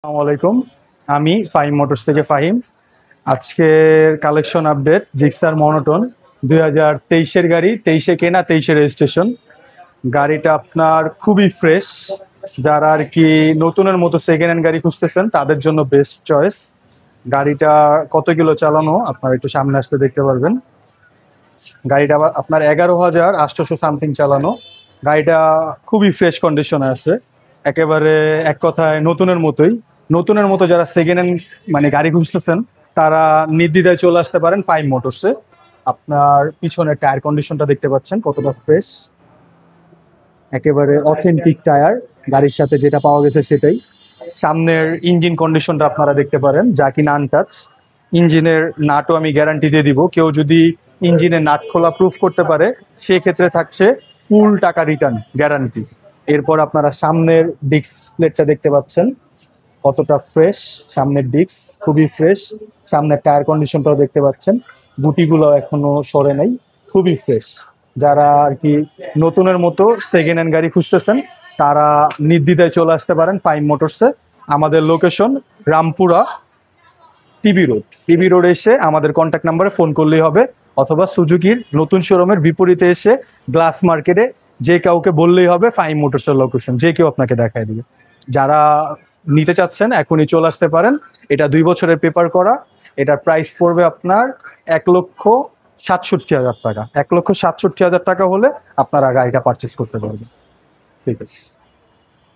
আসসালামু আলাইকুম। আমি ফাহিম মোটরস থেকে ফাহিম। আজকের কালেকশন আপডেট জিক্সার মনোটন 2023-এর গাড়ি, 23-এ কেনা, 23-এ রেজিস্ট্রেশন। গাড়িটা আপনার খুবই ফ্রেশ। যারা আর কি নতুনের মতো সেকেন্ড হ্যান্ড গাড়ি খুঁজতেছেন তাদের জন্য বেস্ট চয়েস। গাড়িটা কত কিলো চালানো আপনারা একটু সামনে আসতে দেখতে পারবেন। গাড়িটা আবার আপনার 11,800 সামথিং চালানো। গাড়িটা খুবই ফ্রেশ কন্ডিশনে আছে, একেবারে এক কথায় নতুনের মতোই। নতুনের মতো যারা সেকেন্ড হ্যান্ড মানে গাড়ি খুঁজতেছেন তারা নির্দ্বিধায় চলে আসতে পারেন ফাইভ মোটরসে। আপনার পিছনের টায়ার কন্ডিশনটা দেখতে পাচ্ছেন কতটা ফ্রেশ, একেবারে অথেন্টিক টায়ার, গাড়ির সাথে যেটা পাওয়া গেছে সেটাই। সামনের ইঞ্জিন কন্ডিশনটা আপনারা দেখতে পারেন, যা কিনা আনটাচ। ইঞ্জিনের নাটও আমি গ্যারান্টি দিয়ে দিব, কেউ যদি ইঞ্জিনের নাট খোলা প্রুফ করতে পারে সেক্ষেত্রে থাকছে ফুল টাকা রিটার্ন গ্যারান্টি। এরপর আপনারা সামনের ডিস্ক প্লেটটা দেখতে পাচ্ছেন কতটা ফ্রেশ, সামনের ডিস্ক খুবই ফ্রেশ। সামনের টায়ার কন্ডিশনটাও দেখতে পাচ্ছেন, গুটিগুলো এখনো সরে নাই, খুবই ফ্রেশ। যারা আর কি নতুনের মতো সেকেন্ড হ্যান্ড গাড়ি খুঁজতেছেন তারা নির্দ্বিধায় চলে আসতে পারেন ফাইভ মোটরসে। আমাদের লোকেশন রামপুরা টিবি রোড এসে আমাদের কন্ট্যাক্ট নাম্বারে ফোন করলেই হবে, অথবা সুজুকির নতুন শোরুমের বিপরীতে এসে গ্লাস মার্কেটে যে কাউকে বললেই হবে ফাইভ মোটরসের লোকেশন, যে কেউ আপনাকে দেখায় দিবে। যারা নিতে চাচ্ছেন এখনই চলে আসতে পারেন। এটা 2 বছরের পেপার করা। এটার প্রাইস পড়বে আপনার 1,67,000 টাকা। 1,67,000 টাকা হলে আপনারা গাড়িটা পারচেস করতে পারবেন। ঠিক আছে।